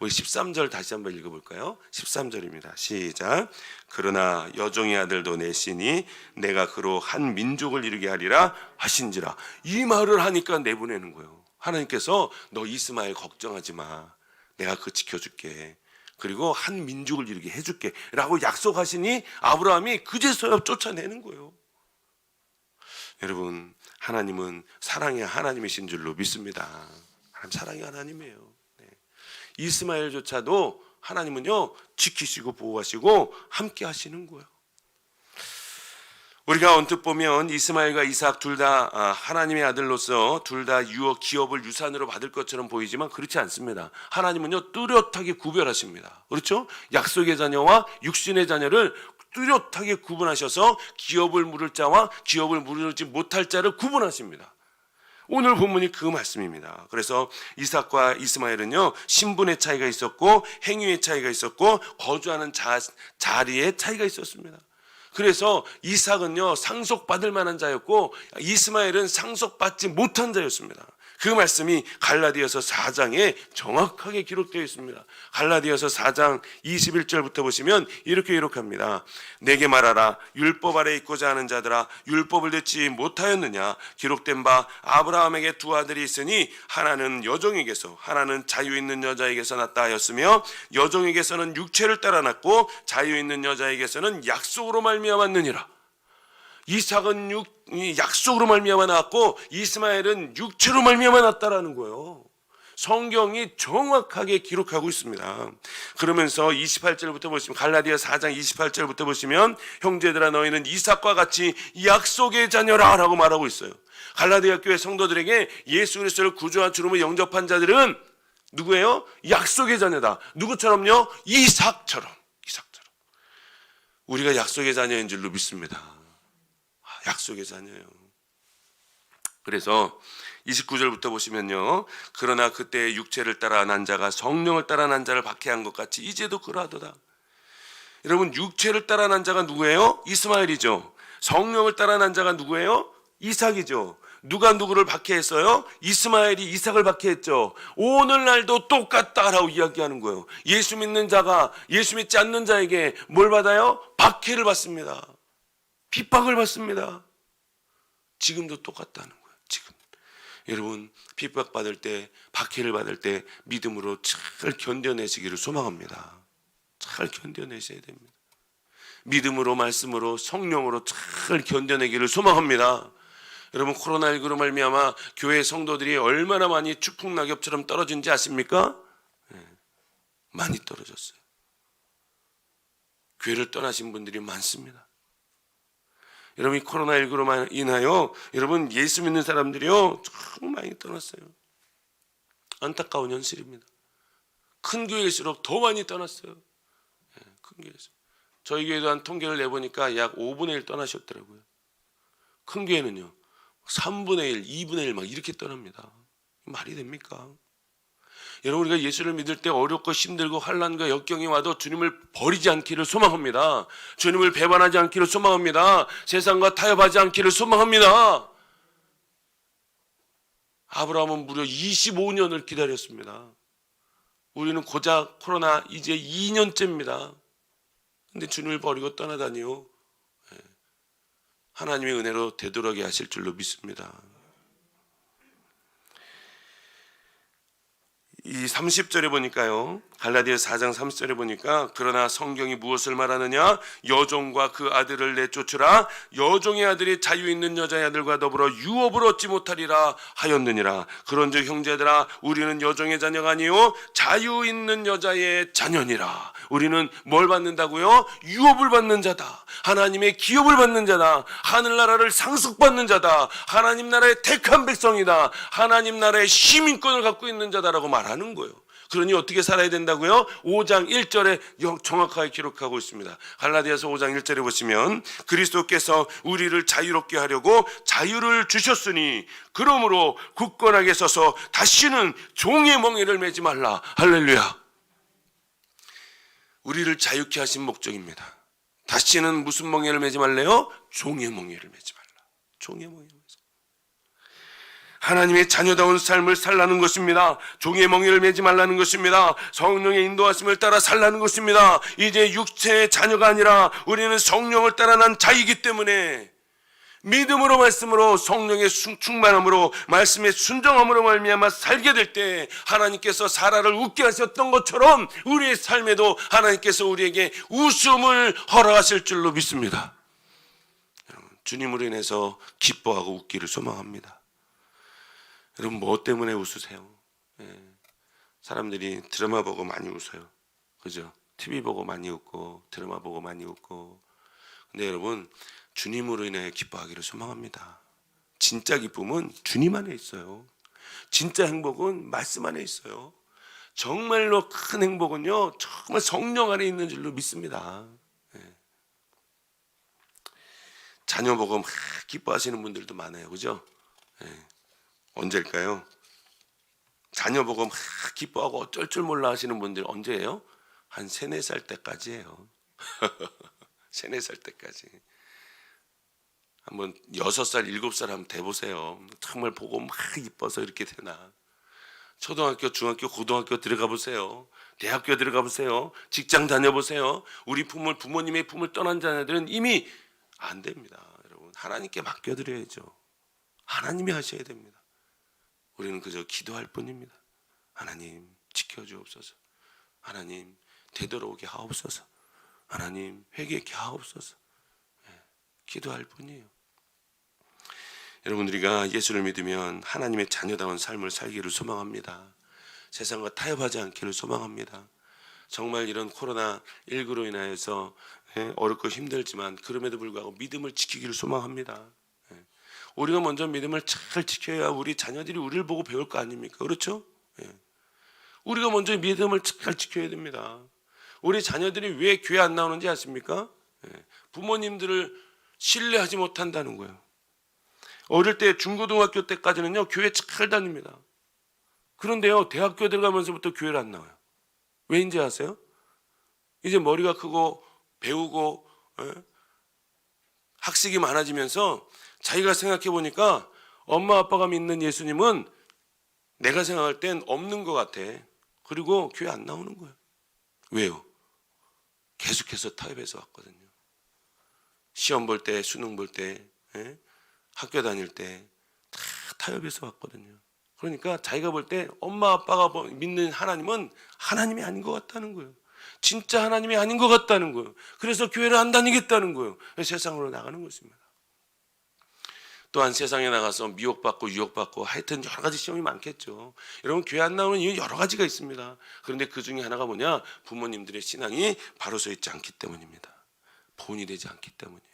우리 13절 다시 한번 읽어볼까요? 13절입니다. 시작. 그러나 여종의 아들도 내시니 내가 그로 한 민족을 이루게 하리라 하신지라. 이 말을 하니까 내보내는 거예요. 하나님께서 너 이스마엘 걱정하지 마, 내가 그거 지켜줄게, 그리고 한 민족을 이루게 해줄게 라고 약속하시니 아브라함이 그제서야 쫓아내는 거예요. 여러분, 하나님은 사랑의 하나님이신 줄로 믿습니다. 하나님 사랑의 하나님이에요. 네. 이스마엘조차도 하나님은요, 지키시고 보호하시고 함께 하시는 거예요. 우리가 언뜻 보면 이스마엘과 이삭 둘 다 하나님의 아들로서 둘 다 기업을 유산으로 받을 것처럼 보이지만 그렇지 않습니다. 하나님은요, 뚜렷하게 구별하십니다. 그렇죠? 약속의 자녀와 육신의 자녀를 뚜렷하게 구분하셔서 기업을 물을 자와 기업을 물지 못할 자를 구분하십니다. 오늘 본문이 그 말씀입니다. 그래서 이삭과 이스마엘은요, 신분의 차이가 있었고 행위의 차이가 있었고 거주하는 자리의 차이가 있었습니다. 그래서 이삭은요, 상속받을 만한 자였고 이스마엘은 상속받지 못한 자였습니다. 그 말씀이 갈라디아서 4장에 정확하게 기록되어 있습니다. 갈라디아서 4장 21절부터 보시면 이렇게 기록합니다. 내게 말하라. 율법 아래 있고자 하는 자들아, 율법을 듣지 못하였느냐? 기록된 바 아브라함에게 두 아들이 있으니 하나는 여종에게서 하나는 자유 있는 여자에게서 났다 하였으며 여종에게서는 육체를 따라 났고 자유 있는 여자에게서는 약속으로 말미암았느니라. 이삭은 약속으로 말미암아 나왔고 이스마엘은 육체로 말미암아 났다라는 거예요. 성경이 정확하게 기록하고 있습니다. 그러면서 28절부터 보시면, 갈라디아 4장 28절부터 보시면 형제들아 너희는 이삭과 같이 약속의 자녀라 라고 말하고 있어요. 갈라디아 교회 성도들에게 예수 그리스도를 구주와 주로 영접한 자들은 누구예요? 약속의 자녀다. 누구처럼요? 이삭처럼. 우리가 약속의 자녀인 줄로 믿습니다. 약속의 자녀예요. 그래서 29절부터 보시면요. 그러나 그때 육체를 따라 난 자가 성령을 따라 난 자를 박해한 것 같이 이제도 그러하도다. 여러분, 육체를 따라 난 자가 누구예요? 이스마엘이죠. 성령을 따라 난 자가 누구예요? 이삭이죠. 누가 누구를 박해했어요? 이스마엘이 이삭을 박해했죠. 오늘날도 똑같다라고 이야기하는 거예요. 예수 믿는 자가 예수 믿지 않는 자에게 뭘 받아요? 박해를 받습니다. 핍박을 받습니다. 지금도 똑같다는 거예요. 지금 여러분, 핍박받을 때, 박해를 받을 때 믿음으로 잘 견뎌내시기를 소망합니다. 잘 견뎌내셔야 됩니다. 믿음으로, 말씀으로, 성령으로 잘 견뎌내기를 소망합니다. 여러분, 코로나19로 말미암아 교회 성도들이 얼마나 많이 추풍낙엽처럼 떨어진지 아십니까? 많이 떨어졌어요. 교회를 떠나신 분들이 많습니다. 여러분, 코로나19로 인하여 여러분 예수 믿는 사람들이요 정말 많이 떠났어요. 안타까운 현실입니다. 큰 교회일수록 더 많이 떠났어요. 큰 교회에서 저희 교회도 한 통계를 내보니까 약 5분의 1 떠나셨더라고요. 큰 교회는요 3분의 1, 2분의 1 막 이렇게 떠납니다. 말이 됩니까? 여러분, 우리가 예수를 믿을 때 어렵고 힘들고 환난과 역경이 와도 주님을 버리지 않기를 소망합니다. 주님을 배반하지 않기를 소망합니다. 세상과 타협하지 않기를 소망합니다. 아브라함은 무려 25년을 기다렸습니다. 우리는 고작 코로나 이제 2년째입니다. 근데 주님을 버리고 떠나다니요. 하나님의 은혜로 되돌아게 하실 줄로 믿습니다. 이 30절에 보니까요, 갈라디아서 4장 30절에 보니까 그러나 성경이 무엇을 말하느냐? 여종과 그 아들을 내쫓으라. 여종의 아들이 자유 있는 여자의 아들과 더불어 유업을 얻지 못하리라 하였느니라. 그런즉 형제들아, 우리는 여종의 자녀가 아니요 자유 있는 여자의 자녀니라. 우리는 뭘 받는다고요? 유업을 받는 자다. 하나님의 기업을 받는 자다. 하늘나라를 상속받는 자다. 하나님 나라의 택한 백성이다. 하나님 나라의 시민권을 갖고 있는 자다라고 말하는 거예요. 그러니 어떻게 살아야 된다고요? 5장 1절에 정확하게 기록하고 있습니다. 갈라디아서 5장 1절에 보시면 그리스도께서 우리를 자유롭게 하려고 자유를 주셨으니 그러므로 굳건하게 서서 다시는 종의 멍에를 매지 말라. 할렐루야. 우리를 자유케 하신 목적입니다. 다시는 무슨 멍에를 매지 말래요? 종의 멍에를 매지 말라. 종의 멍에를 매지 말라. 하나님의 자녀다운 삶을 살라는 것입니다. 종의 멍에를 매지 말라는 것입니다. 성령의 인도하심을 따라 살라는 것입니다. 이제 육체의 자녀가 아니라 우리는 성령을 따라 난 자이기 때문에 믿음으로 말씀으로 성령의 충만함으로 말씀의 순종함으로 말미암아 살게 될 때 하나님께서 사라를 웃게 하셨던 것처럼 우리의 삶에도 하나님께서 우리에게 웃음을 허락하실 줄로 믿습니다. 주님으로 인해서 기뻐하고 웃기를 소망합니다. 여러분, 뭐 때문에 웃으세요? 사람들이 드라마 보고 많이 웃어요. 그죠? TV 보고 많이 웃고 드라마 보고 많이 웃고. 근데 여러분, 주님으로 인해 기뻐하기를 소망합니다. 진짜 기쁨은 주님 안에 있어요. 진짜 행복은 말씀 안에 있어요. 정말로 큰 행복은요 정말 성령 안에 있는 줄로 믿습니다. 자녀 보고 막 기뻐하시는 분들도 많아요. 그죠? 언제일까요? 자녀 보고 막 기뻐하고 어쩔 줄 몰라 하시는 분들 언제예요? 한 3, 4살 때까지예요. 3, 4살 때까지. 한번 6살, 7살 한번 돼보세요. 정말 보고 막 이뻐서 이렇게 되나. 초등학교, 중학교, 고등학교 들어가 보세요. 대학교 들어가 보세요. 직장 다녀보세요. 우리 부모님의 품을 떠난 자녀들은 이미 안 됩니다. 여러분, 하나님께 맡겨드려야죠. 하나님이 하셔야 됩니다. 우리는 그저 기도할 뿐입니다. 하나님 지켜주옵소서. 하나님 되돌아오게 하옵소서. 하나님 회개케 하옵소서. 기도할 뿐이에요. 여러분, 우리가 예수를 믿으면 하나님의 자녀다운 삶을 살기를 소망합니다. 세상과 타협하지 않기를 소망합니다. 정말 이런 코로나19로 인하여서 어렵고 힘들지만 그럼에도 불구하고 믿음을 지키기를 소망합니다. 우리가 먼저 믿음을 잘 지켜야 우리 자녀들이 우리를 보고 배울 거 아닙니까? 그렇죠? 우리가 먼저 믿음을 잘 지켜야 됩니다. 우리 자녀들이 왜 교회 안 나오는지 아십니까? 부모님들을 신뢰하지 못한다는 거예요. 어릴 때 중고등학교 때까지는요 교회 잘 다닙니다. 그런데요 대학교 들어가면서부터 교회를 안 나와요. 왜인지 아세요? 이제 머리가 크고 배우고 학식이 많아지면서 자기가 생각해 보니까 엄마 아빠가 믿는 예수님은 내가 생각할 땐 없는 것 같아. 그리고 교회 안 나오는 거예요. 왜요? 계속해서 타협해서 왔거든요. 시험 볼 때, 수능 볼 때, 학교 다닐 때 다 타협해서 왔거든요. 그러니까 자기가 볼 때 엄마 아빠가 믿는 하나님은 하나님이 아닌 것 같다는 거예요. 진짜 하나님이 아닌 것 같다는 거예요. 그래서 교회를 안 다니겠다는 거예요. 세상으로 나가는 것입니다. 또한 세상에 나가서 미혹받고 유혹받고 하여튼 여러 가지 시험이 많겠죠. 여러분 교회 안 나오는 이유 여러 가지가 있습니다. 그런데 그 중에 하나가 뭐냐? 부모님들의 신앙이 바로 서 있지 않기 때문입니다. 본이 되지 않기 때문이에요.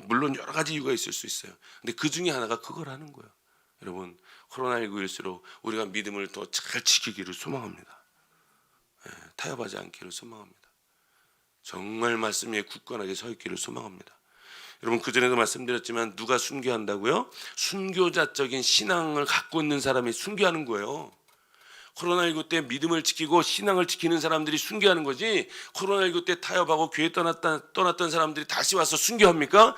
물론 여러 가지 이유가 있을 수 있어요. 근데 그 중에 하나가 그거라는 거예요. 여러분 코로나19일수록 우리가 믿음을 더 잘 지키기를 소망합니다. 타협하지 않기를 소망합니다. 정말 말씀 위에 굳건하게 서 있기를 소망합니다. 여러분 그전에도 말씀드렸지만 누가 순교한다고요? 순교자적인 신앙을 갖고 있는 사람이 순교하는 거예요. 코로나19 때 믿음을 지키고 신앙을 지키는 사람들이 순교하는 거지, 코로나19 때 타협하고 교회 떠났던 사람들이 다시 와서 순교합니까?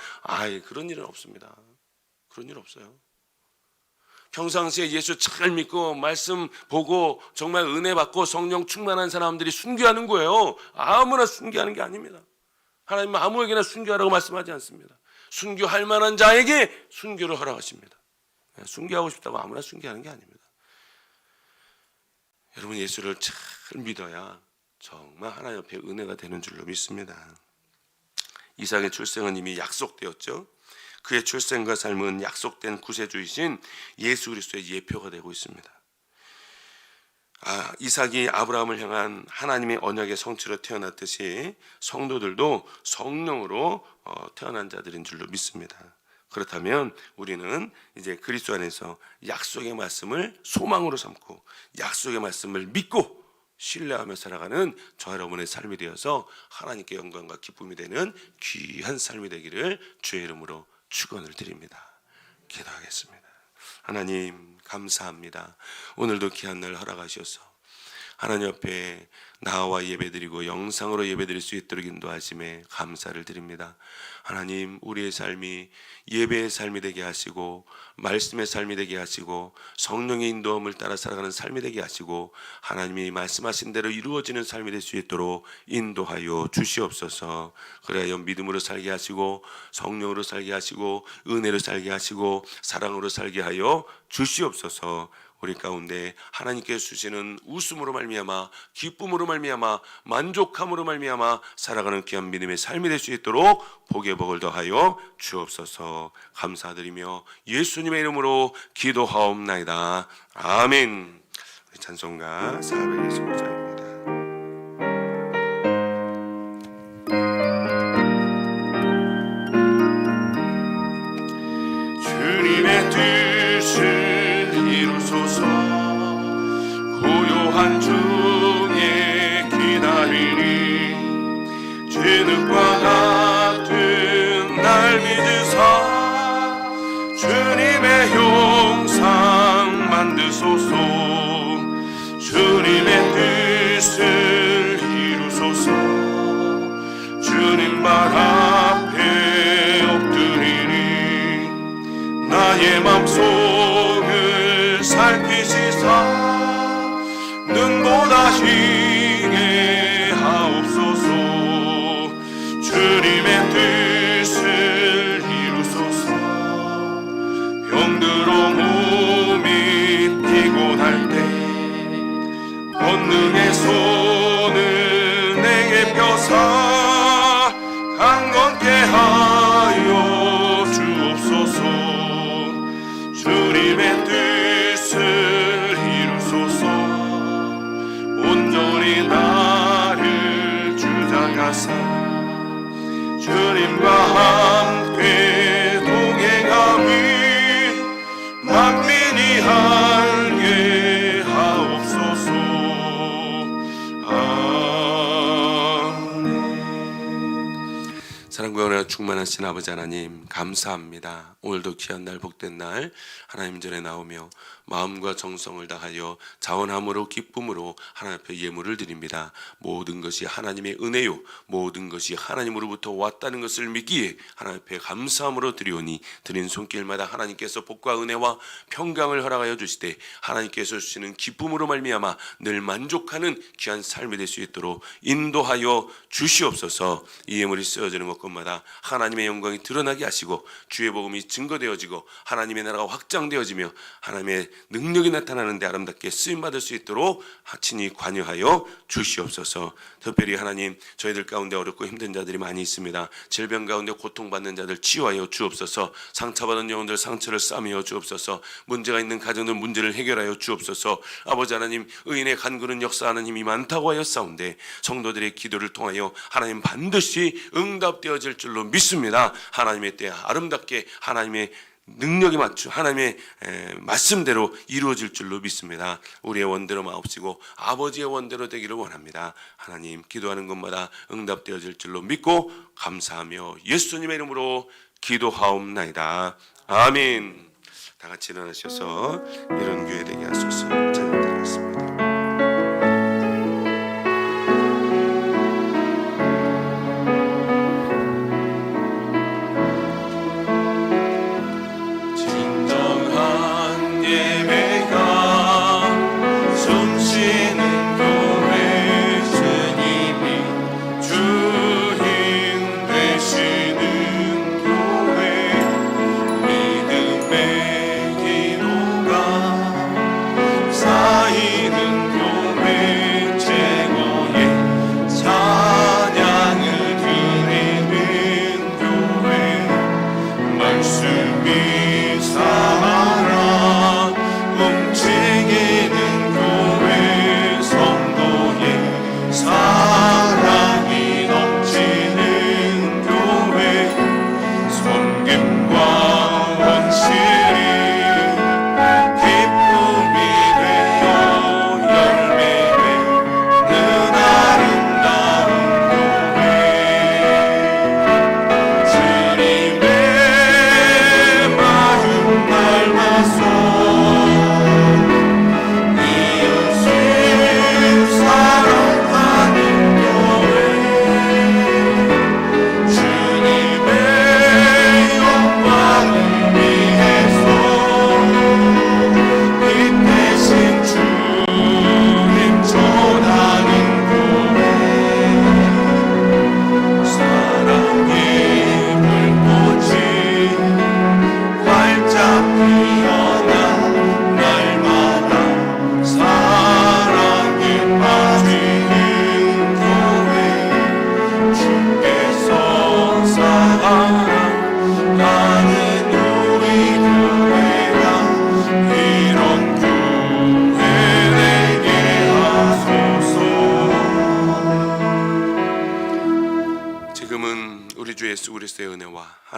그런 일은 없습니다. 그런 일 없어요. 평상시에 예수 잘 믿고 말씀 보고 정말 은혜 받고 성령 충만한 사람들이 순교하는 거예요. 아무나 순교하는 게 아닙니다. 하나님은 아무에게나 순교하라고 말씀하지 않습니다. 순교할 만한 자에게 순교를 허락하십니다. 순교하고 싶다고 아무나 순교하는 게 아닙니다. 여러분 예수를 잘 믿어야 정말 하나님 앞에 은혜가 되는 줄로 믿습니다. 이삭의 출생은 이미 약속되었죠. 그의 출생과 삶은 약속된 구세주이신 예수 그리스도의 예표가 되고 있습니다. 이삭이 아브라함을 향한 하나님의 언약의 성취로 태어났듯이 성도들도 성령으로 태어난 자들인 줄로 믿습니다. 그렇다면 우리는 이제 그리스도 안에서 약속의 말씀을 소망으로 삼고 약속의 말씀을 믿고 신뢰하며 살아가는 저 여러분의 삶이 되어서 하나님께 영광과 기쁨이 되는 귀한 삶이 되기를 주의 이름으로 축원을 드립니다. 기도하겠습니다. 하나님 감사합니다. 오늘도 귀한 날 허락하셔서 하나님 앞에 나와 예배드리고 영상으로 예배드릴 수 있도록 인도하심에 감사를 드립니다. 하나님 우리의 삶이 예배의 삶이 되게 하시고 말씀의 삶이 되게 하시고 성령의 인도함을 따라 살아가는 삶이 되게 하시고 하나님이 말씀하신 대로 이루어지는 삶이 될 수 있도록 인도하여 주시옵소서. 그래야 믿음으로 살게 하시고 성령으로 살게 하시고 은혜로 살게 하시고 사랑으로 살게 하여 주시옵소서. 우리 가운데 하나님께서 주시는 웃음으로 말미암아 기쁨으로 말미암아 만족함으로 말미암아 살아가는 귀한 믿음의 삶이 될 수 있도록 복의 복을 더하여 주옵소서. 감사드리며 예수님의 이름으로 기도하옵나이다. 아멘. 찬송가 425장입니다. 주님의 뜻을 이루소서. 고요한 중에 기다리니 진흙과 같은 날 믿으사 주님의 형상 만드소서. 주님의 뜻을 이루소서. 주님 발 앞에 엎드리니 나의 맘속을 살피시사 눈보다 희게 하옵소서. 주님의 뜻을 이루소서. 병들어 몸이 피곤할 때 권능의 손을 내게 펴사 강건케 하여 주옵소서. 주님의 뜻을 이루소서. 온전히 나를 주장하사 주님과 함께 동행하니 만민이 알게 하옵소서. 아멘. 사랑과 은혜가 은혜가 충만하신 아버지 하나님 감사합니다. 오늘도 귀한 날 복된 날 하나님 전에 나오며 마음과 정성을 다하여 자원함으로 기쁨으로 하나님 앞에 예물을 드립니다. 모든 것이 하나님의 은혜요 모든 것이 하나님으로부터 왔다는 것을 믿기에 하나님 앞에 감사함으로 드리오니 드린 손길마다 하나님께서 복과 은혜와 평강을 허락하여 주시되 하나님께서 주시는 기쁨으로 말미암아 늘 만족하는 귀한 삶이 될 수 있도록 인도하여 주시옵소서. 이 예물이 쓰여지는 것마다 하나님의 영광이 드러나게 하시고 주의 복음이 증거되어지고 하나님의 나라가 확장되어지며 하나님의 능력이 나타나는 데 아름답게 쓰임받을 수 있도록 친히 관여하여 주시옵소서. 특별히 하나님 저희들 가운데 어렵고 힘든 자들이 많이 있습니다. 질병 가운데 고통받는 자들 치유하여 주옵소서. 상처받은 영혼들 상처를 싸매어 주옵소서. 문제가 있는 가정들 문제를 해결하여 주옵소서. 아버지 하나님 의인의 간구는 역사하는 힘이 많다고 하여 싸운데 성도들의 기도를 통하여 하나님 반드시 응답되어질 줄로 믿습니다. 하나님의 때 아름답게 하나님의 능력이 맞추 하나님의 말씀대로 이루어질 줄로 믿습니다. 우리의 원대로 마옵시고 아버지의 원대로 되기를 원합니다. 하나님 기도하는 것마다 응답되어질 줄로 믿고 감사하며 예수님의 이름으로 기도하옵나이다. 아멘. 다 같이 일어나셔서 이런 교회 되게 하소서. 찬양드리겠습니다.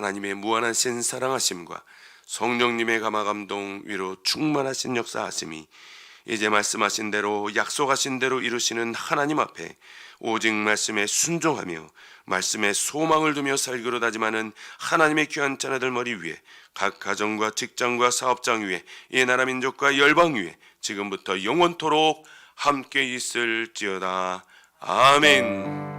하나님의 무한하신 사랑하심과 성령님의 감화감동 위로 충만하신 역사하심이 이제 말씀하신 대로 약속하신 대로 이루시는 하나님 앞에 오직 말씀에 순종하며 말씀에 소망을 두며 살기로 다짐하는 하나님의 귀한 자녀들 머리 위에 각 가정과 직장과 사업장 위에 이 나라 민족과 열방 위에 지금부터 영원토록 함께 있을지어다. 아멘.